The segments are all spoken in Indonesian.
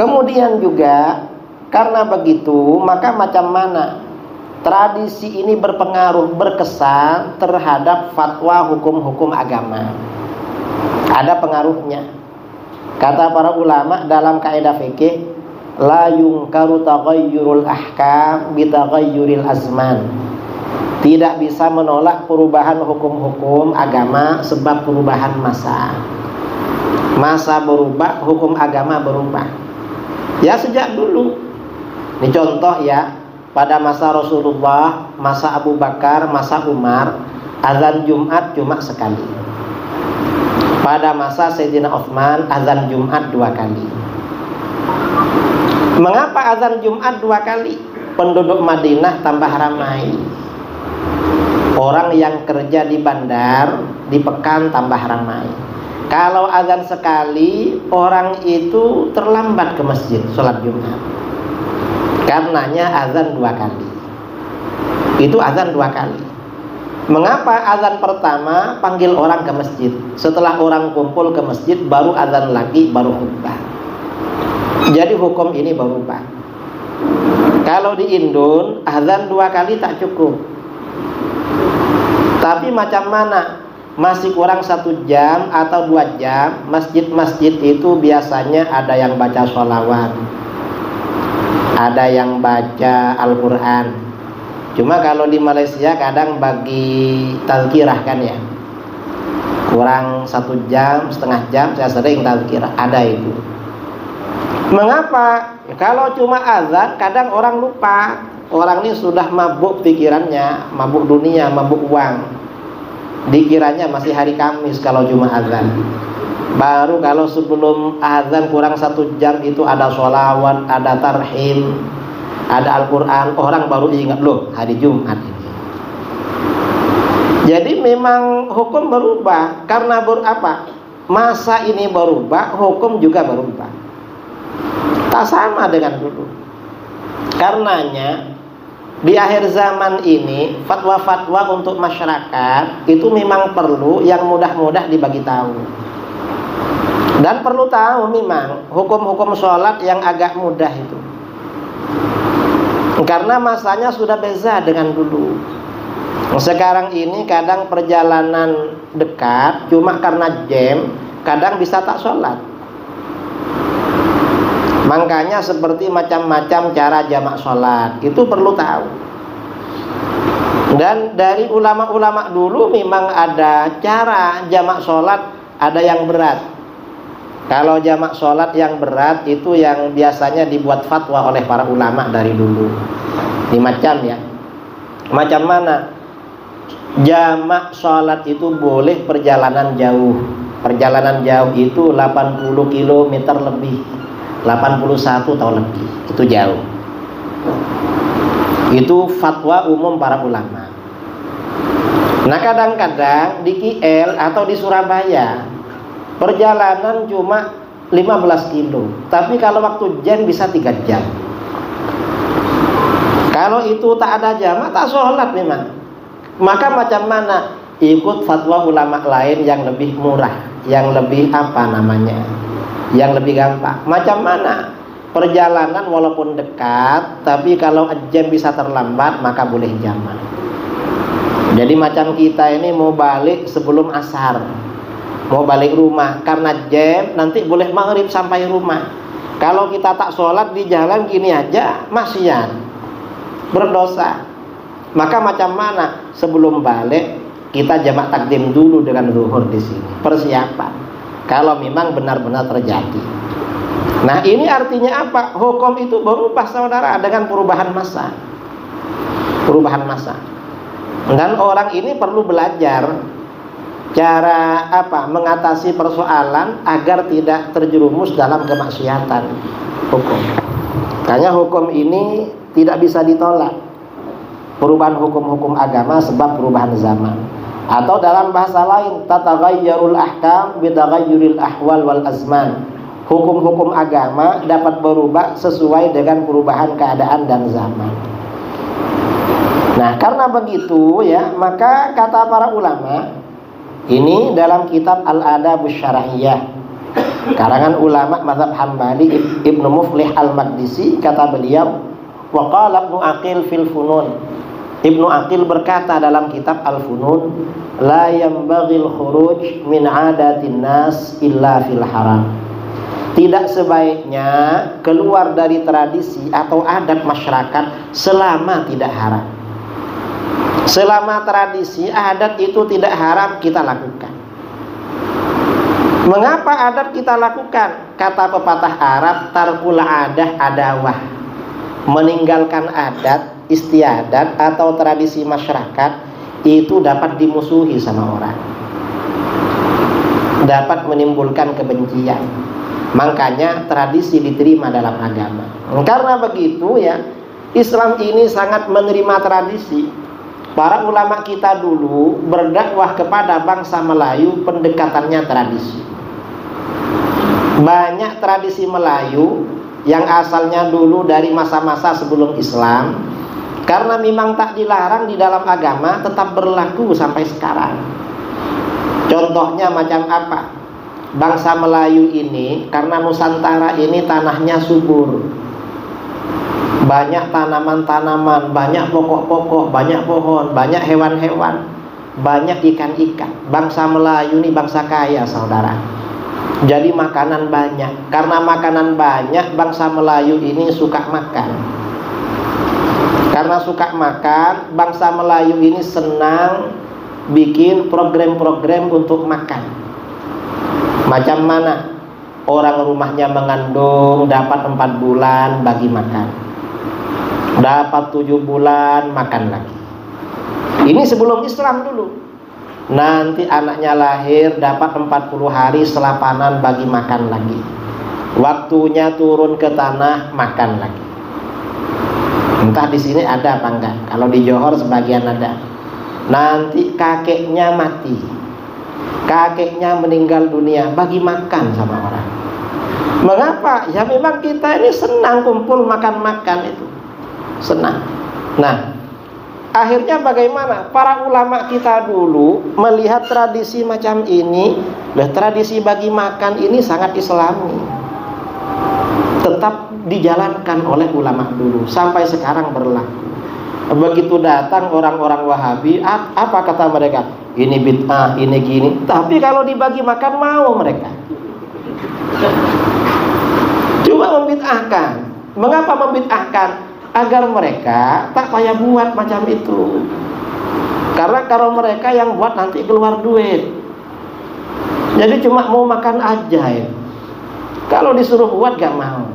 Kemudian juga karena begitu, maka macam mana tradisi ini berpengaruh, berkesan terhadap fatwa hukum-hukum agama. Ada pengaruhnya. Kata para ulama dalam kaidah fikih, la yungkaru taghayyurul ahkam bi taghayyuril azman. Tidak bisa menolak perubahan hukum-hukum agama sebab perubahan masa. Masa berubah, hukum agama berubah. Ya sejak dulu. Ini contoh ya, pada masa Rasulullah, masa Abu Bakar, masa Umar, azan Jumat cuma sekali. Pada masa Sayyidina Utsman, azan Jumat 2 kali. Mengapa azan Jumat 2 kali? Penduduk Madinah tambah ramai. Orang yang kerja di bandar, di pekan tambah ramai. Kalau azan sekali, orang itu terlambat ke masjid sholat Jumat. Karenanya azan 2 kali. Itu azan 2 kali. Mengapa azan pertama panggil orang ke masjid? Setelah orang kumpul ke masjid, baru azan lagi, baru khutbah. Jadi hukum ini berubah. Kalau di Indon, azan 2 kali tak cukup. Tapi macam mana? Masih kurang 1 jam atau 2 jam, masjid-masjid itu biasanya ada yang baca sholawat, ada yang baca Al-Quran. Cuma kalau di Malaysia kadang bagi tazkirah kan ya, kurang 1 jam, setengah jam saya sering tazkirah, ada itu. Mengapa? Kalau cuma azan kadang orang lupa. Orang ini sudah mabuk pikirannya, mabuk dunia, mabuk uang. Dikiranya masih hari Kamis kalau cuma azan. Baru kalau sebelum azan kurang 1 jam itu ada sholawat, ada tarhim, ada Al-Quran. Orang baru ingat, loh hari Jumat ini. Jadi memang hukum berubah. Karena masa ini berubah, hukum juga berubah. Tak sama dengan dulu. Karenanya di akhir zaman ini, fatwa-fatwa untuk masyarakat itu memang perlu yang mudah-mudah dibagi tahu. Dan perlu tahu memang hukum-hukum sholat yang agak mudah itu. Karena masanya sudah beza dengan dulu. Sekarang ini kadang perjalanan dekat, cuma karena jam, kadang bisa tak sholat. Makanya seperti macam-macam cara jamak sholat itu perlu tahu. Dan dari ulama-ulama dulu memang ada cara jamak sholat, ada yang berat. Kalau jamak sholat yang berat itu yang biasanya dibuat fatwa oleh para ulama dari dulu. Ini macam ya. Macam mana? Jamak sholat itu boleh perjalanan jauh. Perjalanan jauh itu 80 km lebih, 81 tahun lebih, itu jauh. Itu fatwa umum para ulama. Nah kadang-kadang di KL atau di Surabaya perjalanan cuma 15 kilo, tapi kalau waktu jam bisa 3 jam. Kalau itu tak ada jamak, tak sholat memang. Maka macam mana? Ikut fatwa ulama lain yang lebih murah, yang lebih yang lebih gampang. Macam mana? Perjalanan walaupun dekat, tapi kalau jam bisa terlambat, maka boleh jamak. Jadi macam kita ini mau balik sebelum asar, mau balik rumah, karena jam nanti boleh maghrib sampai rumah. Kalau kita tak sholat di jalan gini aja, maksiat, berdosa. Maka macam mana? Sebelum balik kita jamak takdim dulu dengan zuhur di sini, persiapan. Kalau memang benar-benar terjadi. Nah ini artinya apa? Hukum itu berubah saudara dengan perubahan masa. Perubahan masa. Dan orang ini perlu belajar cara mengatasi persoalan agar tidak terjerumus dalam kemaksiatan hukum. Makanya hukum ini tidak bisa ditolak. Perubahan hukum-hukum agama sebab perubahan zaman. Atau dalam bahasa lain, tataghayyarul ahkam bitaghayyuril ahwal wal azman. Hukum-hukum agama dapat berubah sesuai dengan perubahan keadaan dan zaman. Nah, karena begitu ya, maka kata para ulama ini dalam kitab Al-Adabus Syar'iyyah, Karangan ulama mazhab Hambali Ibnu Muflih Al-Maqdisi, kata beliau, wa qala Ibnu Aqil fil Funun. Ibnu Aqil berkata dalam kitab Al-Funun, la yanbaghil khuruj min adatin nas illa fil haram. Tidak sebaiknya keluar dari tradisi atau adat masyarakat selama tidak haram. Selama tradisi adat itu tidak haram, kita lakukan. Mengapa adat kita lakukan? Kata pepatah Arab, tarkul adah adawah. Meninggalkan adat, istiadat atau tradisi masyarakat itu dapat dimusuhi sama orang, dapat menimbulkan kebencian. Makanya tradisi diterima dalam agama. Karena begitu ya, Islam ini sangat menerima tradisi. Para ulama kita dulu berdakwah kepada bangsa Melayu, pendekatannya tradisi. Banyak tradisi Melayu yang asalnya dulu dari masa-masa sebelum Islam, karena memang tak dilarang di dalam agama, tetap berlaku sampai sekarang. Contohnya macam apa? Bangsa Melayu ini, karena Nusantara ini tanahnya subur, banyak tanaman-tanaman, banyak pokok-pokok, banyak pohon, banyak hewan-hewan, banyak ikan-ikan. Bangsa Melayu ini bangsa kaya, saudara. Jadi makanan banyak. Karena makanan banyak, bangsa Melayu ini suka makan. Karena suka makan, bangsa Melayu ini senang bikin program-program untuk makan. Macam mana? Orang rumahnya mengandung, dapat 4 bulan bagi makan, dapat 7 bulan makan lagi. Ini sebelum Islam dulu. Nanti anaknya lahir, dapat 40 hari selapanan bagi makan lagi. Waktunya turun ke tanah, makan lagi. Entah di sini ada apa enggak. Kalau di Johor sebagian ada. Nanti kakeknya mati, kakeknya meninggal dunia, bagi makan sama orang. Mengapa? Ya memang kita ini senang kumpul makan-makan itu, senang. Nah, akhirnya bagaimana? Para ulama kita dulu melihat tradisi macam ini, tradisi bagi makan ini sangat islami, tetap dijalankan oleh ulama dulu sampai sekarang berlaku. Begitu datang orang-orang Wahabi, apa kata mereka? Ini bid'ah, ini gini. Tapi kalau dibagi makan mau mereka. Cuma membid'ahkan. Mengapa membid'ahkan? Agar mereka tak payah buat macam itu. Karena kalau mereka yang buat nanti keluar duit. Jadi cuma mau makan aja ya. Kalau disuruh buat gak mau.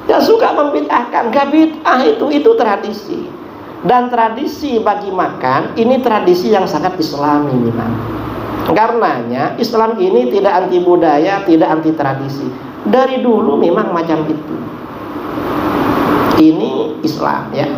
Ya suka membid'ahkan. Gak bid'ah itu tradisi. Dan tradisi bagi makan ini tradisi yang sangat islami memang. Karenanya Islam ini tidak anti budaya, tidak anti tradisi. Dari dulu memang macam itu. Ini Islam ya,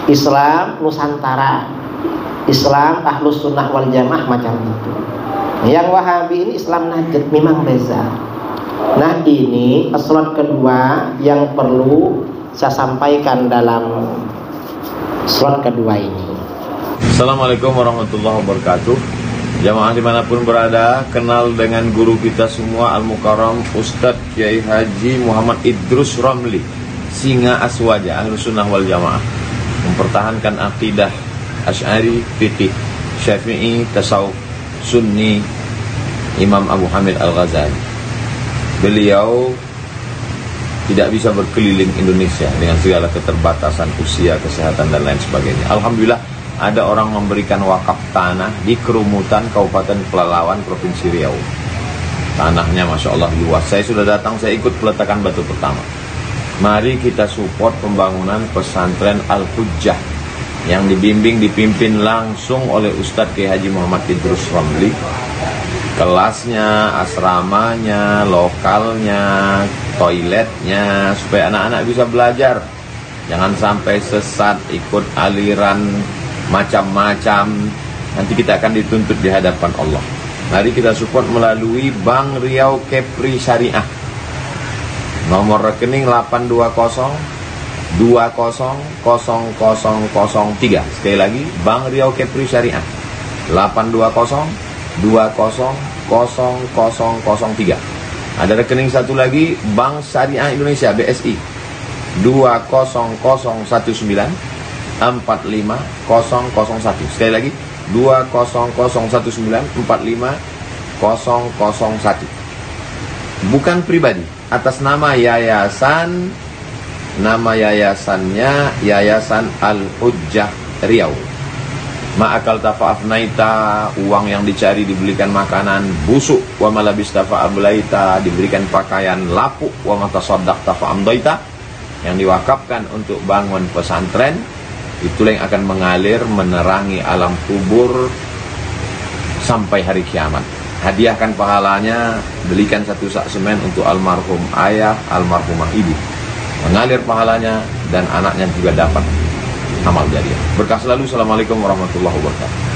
Islam Nusantara, Islam Ahlus Sunnah wal Jamaah macam itu. Yang Wahabi ini Islam Najd, memang beza. Nah, ini slot kedua yang perlu saya sampaikan dalam slot kedua ini. Assalamualaikum warahmatullahi wabarakatuh. Jamaah dimanapun berada, kenal dengan guru kita semua Al-Mukarram Ustadz Kiai Haji Muhammad Idrus Ramli, Singa Aswaja, Ahlus Sunnah wal Jamaah, mempertahankan akidah Asy'ari, fikih, Syafi'i, tasawuf, Sunni, Imam Abu Hamid Al-Ghazali. Beliau tidak bisa berkeliling Indonesia dengan segala keterbatasan usia, kesehatan dan lain sebagainya. Alhamdulillah ada orang memberikan wakaf tanah di Kerumutan Kabupaten Pelalawan, Provinsi Riau. Tanahnya Masya Allah luas. Saya sudah datang, saya ikut peletakan batu pertama. Mari kita support pembangunan pesantren Al-Hujjah yang dipimpin langsung oleh Ustadz Kiai Haji Muhammad Idrus Ramli. Kelasnya, asramanya, lokalnya, toiletnya, supaya anak-anak bisa belajar. Jangan sampai sesat, ikut aliran macam-macam. Nanti kita akan dituntut di hadapan Allah. Mari kita support melalui Bank Riau Kepri Syariah. Nomor rekening 820 200003. Sekali lagi, Bank Riau Kepri Syariah 820 200003. Ada rekening satu lagi, Bank Syariah Indonesia BSI 20019450001. Sekali lagi 20019450001. Bukan pribadi, atas nama yayasan. Nama yayasannya Yayasan Al-Hujjah Riau. Ma'akal tafa'afnaita, uang yang dicari dibelikan makanan busuk. Wa malabis tafa'ablaita, diberikan pakaian lapuk. Wa matasaddaq tafa'amdaita, yang diwakafkan untuk bangun pesantren. Itulah yang akan mengalir menerangi alam kubur sampai hari kiamat. Hadiahkan pahalanya, belikan satu sak semen untuk almarhum ayah, almarhumah ibu. Mengalir pahalanya dan anaknya juga dapat amal jariah. Berkah selalu. Assalamualaikum warahmatullahi wabarakatuh.